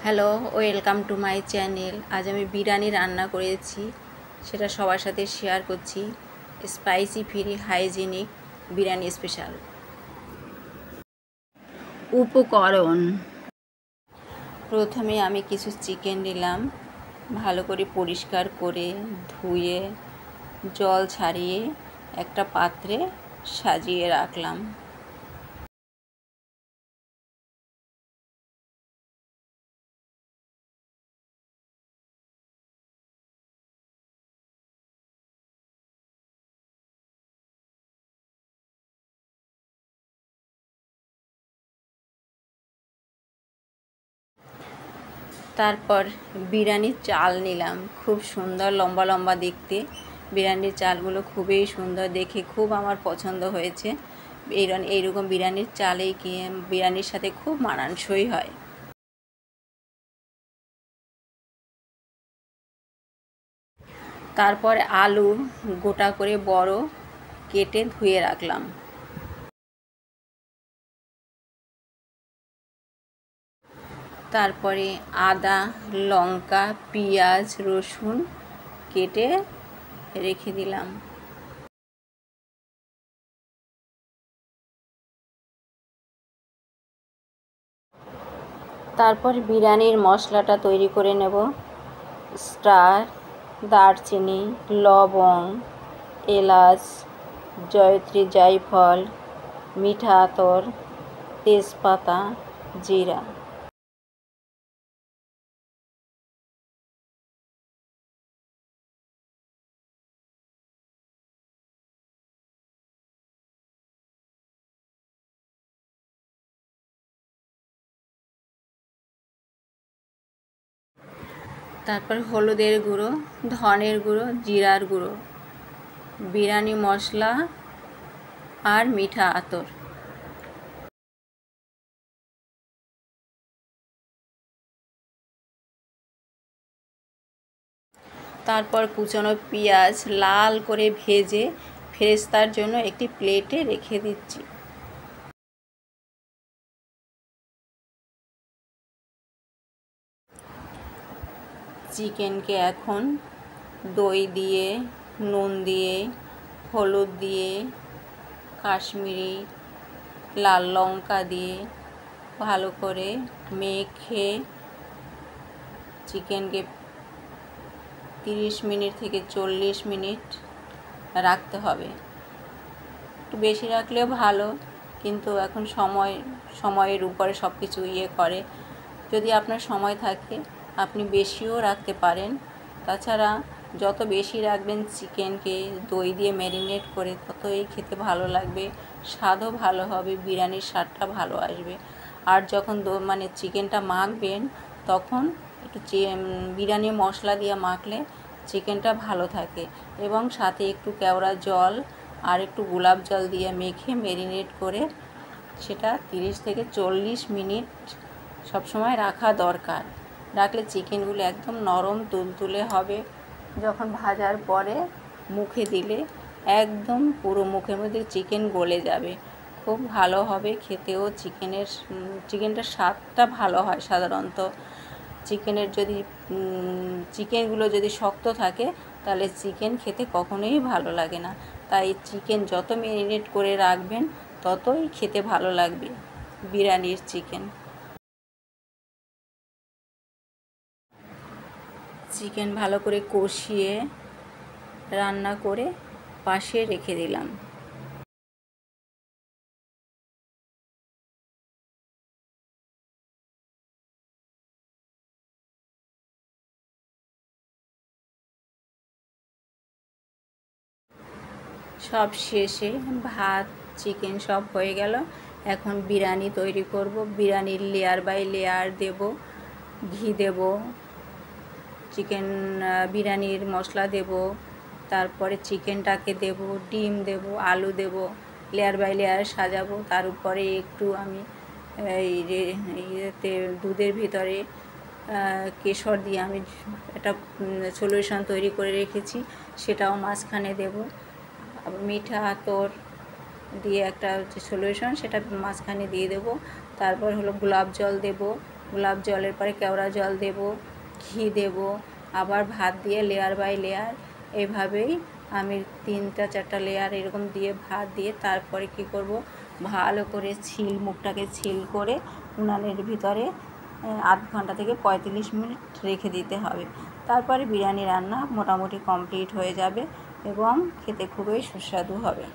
Hello, welcome to my channel. আজ আমি বিরিয়ানি রান্না করেছি, সেটা সবার সাথে শেয়ার করছি। Spicy free hygienic biryani special. উপকরণ: প্রথমে আমি কিছু চিকেন নিলাম, ভালো করে পরিষ্কার করে ধুয়ে জল ছাড়িয়ে একটা পাত্রে সাজিয়ে রাখলাম। তারপর বিরিয়ানির চাল নিলাম, খুব সুন্দর লম্বা লম্বা দেখতে। বিরিয়ানির চালগুলো খুবই সুন্দর দেখে, খুব আমার পছন্দ হয়েছে। এইরকম বিরিয়ানির চালেই কি বিরিয়ানির সাথে খুব মানানসই হয়। তারপর আলু গোটা করে বড় কেটে ধুয়ে রাখলাম। তারপরে আদা, লঙ্কা, পেঁয়াজ, রসুন কেটে রেখে দিলাম। তারপর বিরিয়ানির মশলাটা তৈরি করে নেব। স্টার, দারচিনি, লবঙ্গ, এলাচ, জয়ত্রী, জায়ফল, মিঠা আতর, তেজপাতা, জিরা। তারপর হলুদের গুঁড়ো, ধনের গুঁড়ো, জিরার গুঁড়ো, বিরিয়ানি মশলা আর মিঠা আতর। তারপর কুচানো পেঁয়াজ লাল করে ভেজে ফেরেস্তার জন্য একটি প্লেটে রেখে দিচ্ছি। চিকেনকে এখন দই দিয়ে, নুন দিয়ে, হলুদ দিয়ে, কাশ্মীরি লাল লঙ্কা দিয়ে ভালো করে মেখে চিকেনকে 30 মিনিট থেকে 40 মিনিট রাখতে হবে। একটু বেশি রাখলেও ভালো, কিন্তু এখন সময়ের উপরে সব কিছু করে। যদি আপনার সময় থাকে আপনি বেশিও রাখতে পারেন। তাছাড়া যত বেশি রাখবেন চিকেনকে দই দিয়ে ম্যারিনেট করে, ততই খেতে ভালো লাগবে, স্বাদও ভালো হবে, বিরিয়ানির স্বাদটা ভালো আসবে। আর যখন চিকেনটা মাখবেন, তখন একটু বিরিয়ানি মশলা দিয়ে মাখলে চিকেনটা ভালো থাকে। এবং সাথে একটু কেওড়া জল আর একটু গোলাপ জল দিয়ে মেখে ম্যারিনেট করে সেটা 30 থেকে 40 মিনিট সবসময় রাখা দরকার। রাখলে চিকেনগুলো একদম নরম তুলতুলে হবে। যখন ভাজার পরে মুখে দিলে একদম পুরো মুখের মধ্যে চিকেন গলে যাবে, খুব ভালো হবে খেতেও। চিকেনটার স্বাদটা ভালো হয় সাধারণত। চিকেনগুলো যদি শক্ত থাকে তাহলে চিকেন খেতে কখনোই ভালো লাগে না। তাই চিকেন যত ম্যারিনেট করে রাখবেন ততই খেতে ভালো লাগবে বিরিয়ানির চিকেন। চিকেন ভালো করে কষিয়ে রান্না করে পাশে রেখে দিলাম। সব শেষে ভাত, চিকেন সব হয়ে গেল। এখন বিরিয়ানি তৈরি করব। বিরিয়ানির লেয়ার বাই লেয়ার দেব, ঘি দেব, চিকেন বিরিয়ানির মশলা দেব, তারপরে চিকেনটাকে দেব, ডিম দেব, আলু দেব, লেয়ার বাই লেয়ার সাজাবো। তার উপরে একটু আমি দুধের ভিতরে কেশর দিয়ে আমি একটা সলিউশন তৈরি করে রেখেছি, সেটাও মাঝখানে দেব। মিঠা আতর দিয়ে একটা যে সলিউশন, সেটা মাঝখানে দিয়ে দেব। তারপর হলো গোলাপ জল দেব, গোলাপ জলের পরে কেওড়া জল দেব, ঘি দেব, আবার ভাত দিয়ে লেয়ার বাই লেয়ার এইভাবেই আমি 3-4টা লেয়ার এরকম দিয়ে ভাত দিয়ে তারপরে কি করব, ভালো করে মুখটাকে ছিল করে উনানের ভিতরে আধ ঘন্টা থেকে 45 মিনিট রেখে দিতে হবে। তারপরে বিরিয়ানি রান্না মোটামুটি কমপ্লিট হয়ে যাবে এবং খেতে খুবই সুস্বাদু হবে।